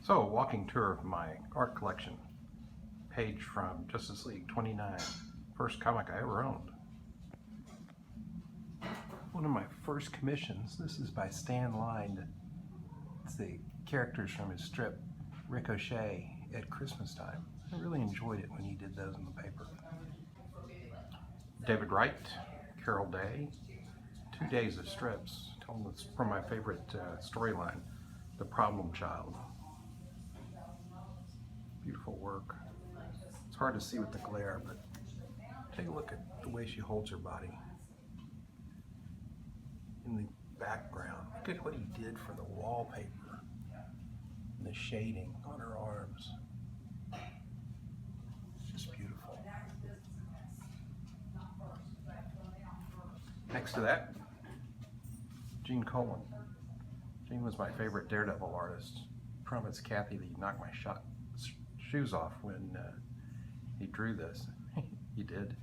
So, a walking tour of my art collection. Page from Justice League 29. First comic I ever owned. One of my first commissions. This is by Stan Line. It's the characters from his strip Ricochet at Christmas time. I really enjoyed it when he did those in the paper. David Wright, Carol Day, 2 days of strips. Told us from my favorite storyline, The Problem Child. Beautiful work. It's hard to see with the glare, but take a look at the way she holds her body. In the background, look at what he did for the wallpaper and the shading on her arms. Just beautiful. Next to that, Gene Colan. Gene was my favorite Daredevil artist. I promised Kathy that he'd knock my shoes off when he drew this. He did.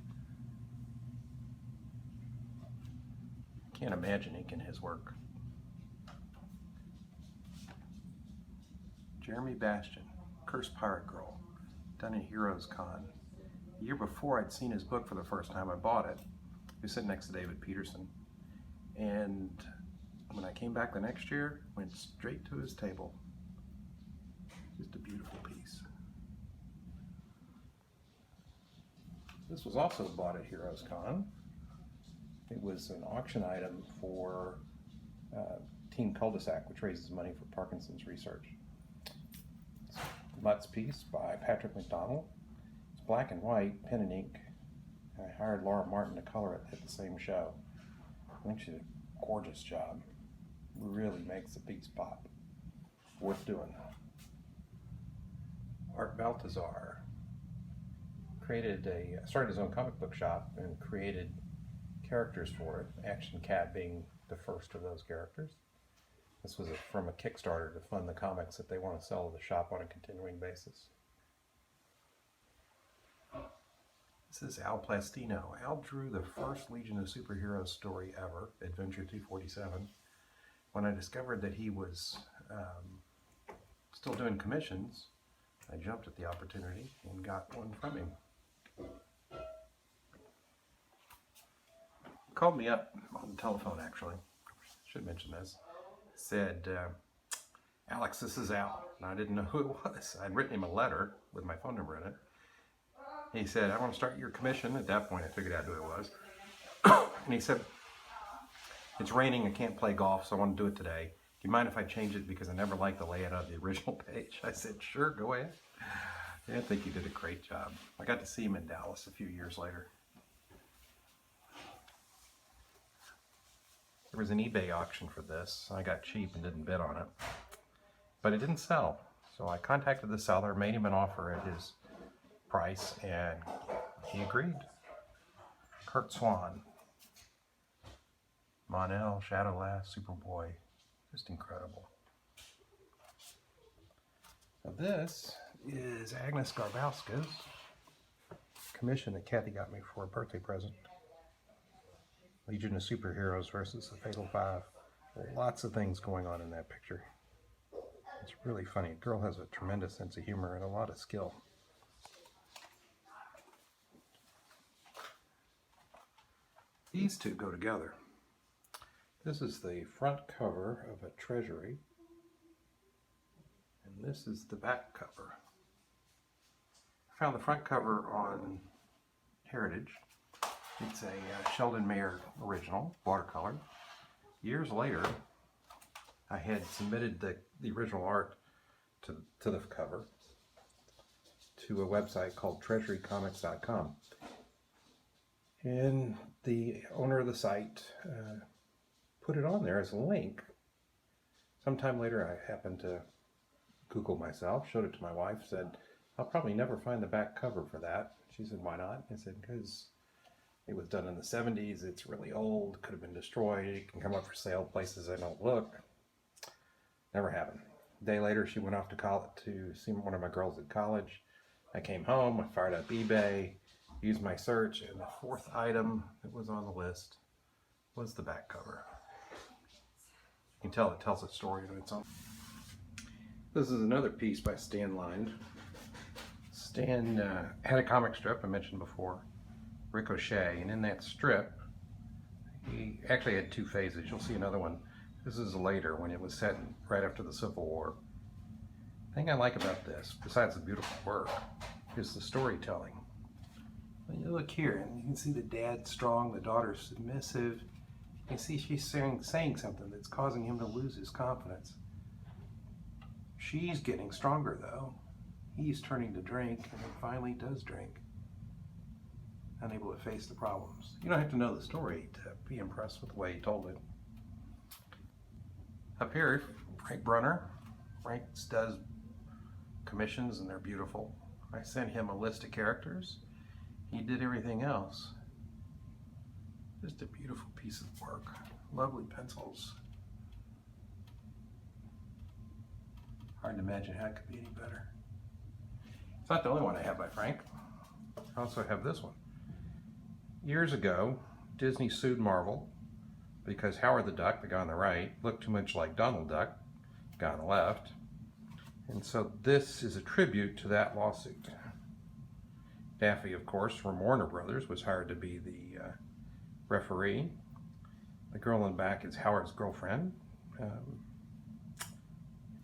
Can't imagine inking his work. Jeremy Bastian, Cursed Pirate Girl, done in Heroes Con. The year before I'd seen his book for the first time, I bought it. He was sitting next to David Peterson. And when I came back the next year, went straight to his table. Just a beautiful piece. This was also bought at Heroes Con. It was an auction item for Team Cul-de-sac, which raises money for Parkinson's research. It's a Mutt's piece by Patrick McDonald. It's black and white, pen and ink. I hired Laura Martin to color it at the same show. I think she did a gorgeous job. Really makes the piece pop. Worth doing. Art Baltazar started his own comic book shop and created characters for it, Action Cat being the first of those characters. This was from a Kickstarter to fund the comics that they want to sell to the shop on a continuing basis. This is Al Plastino. Al drew the first Legion of Superheroes story ever, Adventure 247. When I discovered that he was still doing commissions, I jumped at the opportunity and got one from him. He called me up on the telephone, actually. Should mention this. Said, Alex, this is Al. And I didn't know who it was. I'd written him a letter with my phone number in it. He said, I want to start your commission. At that point, I figured out who it was. And he said, it's raining, I can't play golf, so I want to do it today. Do you mind if I change it because I never liked the layout of the original page? I said, sure, go ahead. Yeah, I think he did a great job. I got to see him in Dallas a few years later. There was an eBay auction for this. I got cheap and didn't bid on it. But it didn't sell. So I contacted the seller, made him an offer at his price, and he agreed. Kurt Swan. Mon-El, Shadowlass, Superboy. Just incredible. Now this is Agnes Garbowska's commission that Kathy got me for a birthday present. Legion of Superheroes versus the Fatal Five. Lots of things going on in that picture. It's really funny. The girl has a tremendous sense of humor and a lot of skill. These two go together. This is the front cover of a Treasury, and this is the back cover. I found the front cover on Heritage. It's a Sheldon Mayer original, watercolor. Years later, I had submitted the original art to the cover to a website called treasurycomics.com. And the owner of the site put it on there as a link. Sometime later, I happened to Google myself, showed it to my wife, said, I'll probably never find the back cover for that. She said, why not? I said, because it was done in the 70s, it's really old, could have been destroyed, it can come up for sale places I don't look. Never happened. A day later, she went off to college to see one of my girls at college. I came home, I fired up eBay, used my search, and the fourth item that was on the list was the back cover. You can tell it tells a story of its own. This is another piece by Stan Line. Stan had a comic strip I mentioned before, Ricochet, and in that strip, he actually had two phases. You'll see another one. This is later, when it was set right after the Civil War. The thing I like about this, besides the beautiful work, is the storytelling. When you look here, and you can see the dad's strong, the daughter's submissive. You can see she's saying something that's causing him to lose his confidence. She's getting stronger, though. He's turning to drink, and then finally does drink. Unable to face the problems. You don't have to know the story to be impressed with the way he told it. Up here, Frank Brunner. Frank does commissions, and they're beautiful. I sent him a list of characters. He did everything else. Just a beautiful piece of work. Lovely pencils. Hard to imagine how it could be any better. It's not the only one I have by Frank. I also have this one. Years ago, Disney sued Marvel because Howard the Duck, the guy on the right, looked too much like Donald Duck, the guy on the left. And so this is a tribute to that lawsuit. Daffy, of course, from Warner Brothers, was hired to be the referee. The girl in the back is Howard's girlfriend.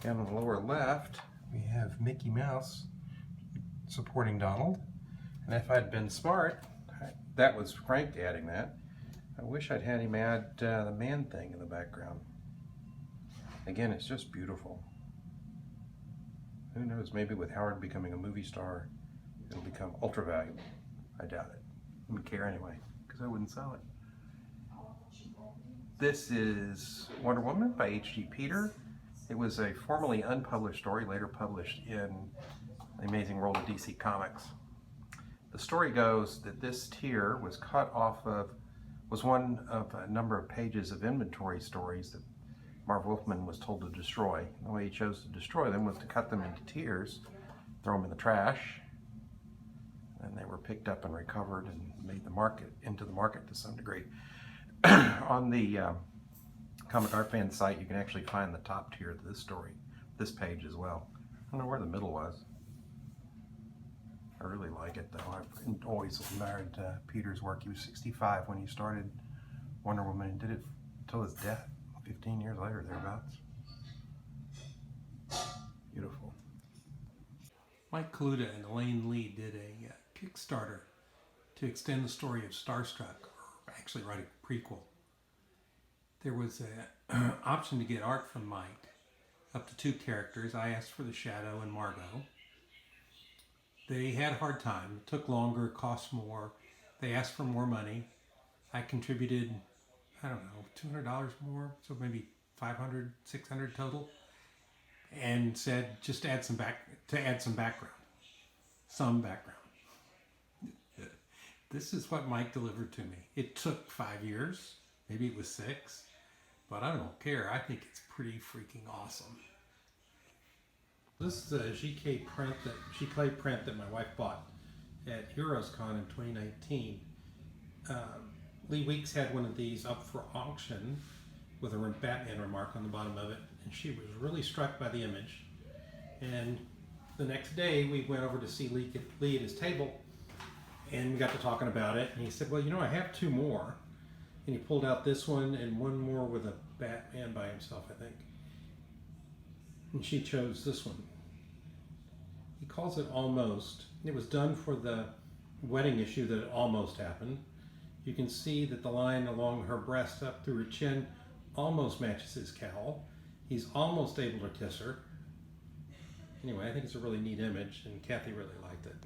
Down on the lower left, we have Mickey Mouse supporting Donald. And if I'd been smart, that was Frank adding that. I wish I'd had him add the man thing in the background. Again, it's just beautiful. Who knows, maybe with Howard becoming a movie star, it'll become ultra valuable. I doubt it. I wouldn't care anyway, because I wouldn't sell it. This is Wonder Woman by H.G. Peter. It was a formerly unpublished story, later published in The Amazing World of DC Comics. The story goes that this tier was cut off of, was one of a number of pages of inventory stories that Marv Wolfman was told to destroy. The way he chose to destroy them was to cut them into tiers, throw them in the trash, and they were picked up and recovered and made the market, into the market to some degree. On the Comic Art Fan site, you can actually find the top tier of this story, this page as well. I don't know where the middle was. I really like it though. I've always admired Peter's work. He was 65 when he started Wonder Woman and did it until his death, 15 years later, thereabouts. Beautiful. Mike Kaluta and Elaine Lee did a Kickstarter to extend the story of Starstruck, or actually write a prequel. There was an option to get art from Mike, up to 2 characters. I asked for the Shadow and Margot. They had a hard time. It took longer, cost more. They asked for more money. I contributed, I don't know, $200 more, so maybe $500, $600 total, and said just add some background. This is what Mike delivered to me. It took 5 years, maybe it was 6, but I don't care. I think it's pretty freaking awesome. This is a GK print that my wife bought at HeroesCon in 2019. Lee Weeks had one of these up for auction with a Batman remark on the bottom of it, and she was really struck by the image. And the next day we went over to see Lee at his table, and we got to talking about it, and he said, well, you know, I have 2 more. And he pulled out this one and one more with a Batman by himself, I think. And she chose this one. He calls it Almost. It was done for the wedding issue that almost happened. You can see that the line along her breast up through her chin almost matches his cowl. He's almost able to kiss her. Anyway, I think it's a really neat image, and Kathy really liked it.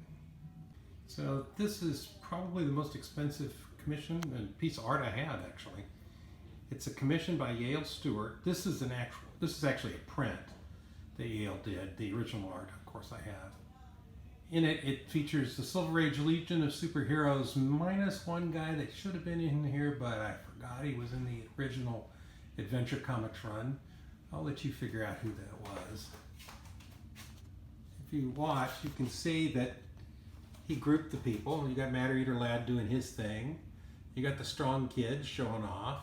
So this is probably the most expensive commission and piece of art I had, actually. It's a commission by Yale Stewart. This is actually a print that Yale did. The original art, of course, I have. In it, it features the Silver Age Legion of Superheroes minus one guy that should have been in here, but I forgot he was in the original Adventure Comics run. I'll let you figure out who that was. If you watch, you can see that he grouped the people. You got Matter Eater Lad doing his thing. You got the Strong Kid showing off.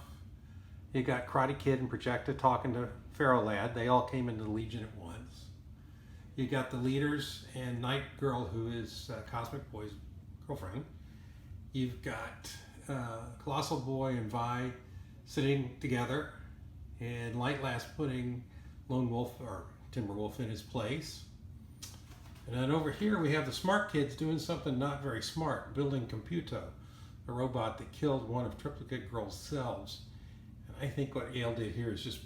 You got Karate Kid and Projecta talking to Pharaoh Lad. They all came into the Legion at once. You got the leaders and Night Girl, who is Cosmic Boy's girlfriend. You've got Colossal Boy and Vi sitting together, and Light Lass putting Lone Wolf or Timberwolf in his place. And then over here we have the smart kids doing something not very smart, building Computo, a robot that killed one of Triplicate Girl's selves. And I think what Yale did here is just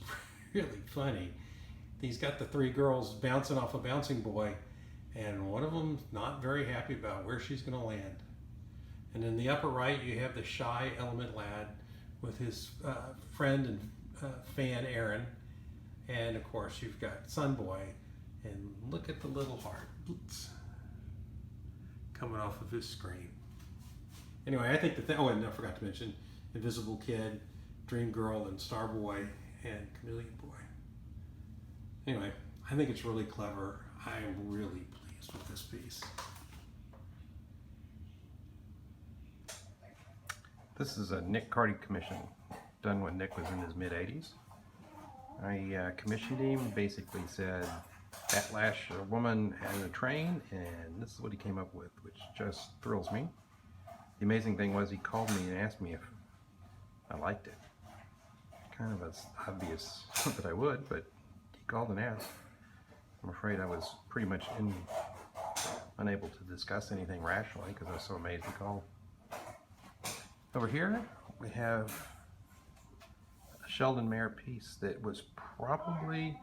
really funny. He's got the three girls bouncing off a bouncing boy, and one of them's not very happy about where she's going to land. And in the upper right, you have the shy Element Lad with his friend and fan Aaron. And of course, you've got Sun Boy, and look at the little heart coming off of his screen. Anyway, I think that, oh, and I forgot to mention Invisible Kid, Dream Girl, and Star Boy, and Chameleon Boy. Anyway, I think it's really clever. I am really pleased with this piece. This is a Nick Carty commission, done when Nick was in his mid-80s. I commissioned him, basically said, Batlash, a woman and a train, and this is what he came up with, which just thrills me. The amazing thing was he called me and asked me if I liked it. Kind of as obvious that I would, but he called and asked. I'm afraid I was pretty much unable to discuss anything rationally because I was so amazed he called. Over here we have a Sheldon Mayer piece that was probably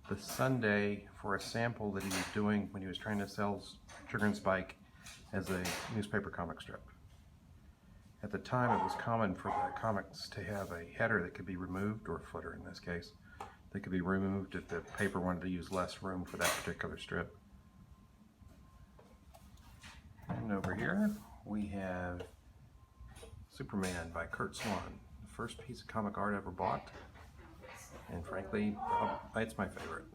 the Sunday for a sample that he was doing when he was trying to sell Sugar and Spike as a newspaper comic strip. At the time, it was common for the comics to have a header that could be removed, or a footer in this case, that could be removed if the paper wanted to use less room for that particular strip. And over here, we have Superman by Curt Swan, the first piece of comic art I ever bought, and frankly, it's my favorite.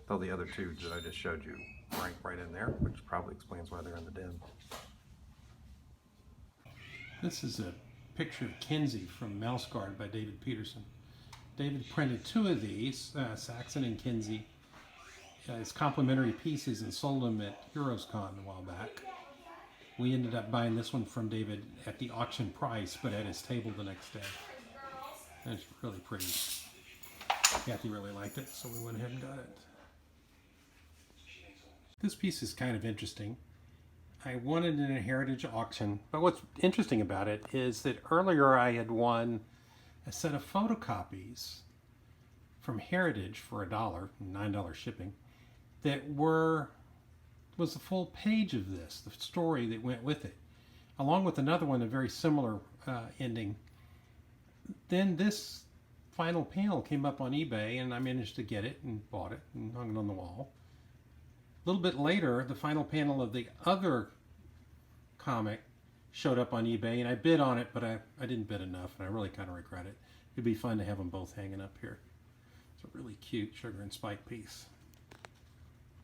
Though the other two that I just showed you rank right in there, which probably explains why they're in the den. This is a picture of Kinsey from Mouse Guard by David Peterson. David printed two of these, Saxon and Kinsey, as complimentary pieces and sold them at HeroesCon a while back. We ended up buying this one from David at the auction price, but at his table the next day. And it's really pretty. Kathy really liked it, so we went ahead and got it. This piece is kind of interesting. I won it in a Heritage auction, but what's interesting about it is that earlier I had won a set of photocopies from Heritage for $1, $9 shipping, that was a full page of this, the story that went with it, along with another one, a very similar ending. Then this final panel came up on eBay, and I managed to get it and bought it and hung it on the wall. A little bit later, the final panel of the other comic showed up on eBay, and I bid on it, but I didn't bid enough, and I really kind of regret it. It'd be fun to have them both hanging up here. It's a really cute Sugar and Spike piece.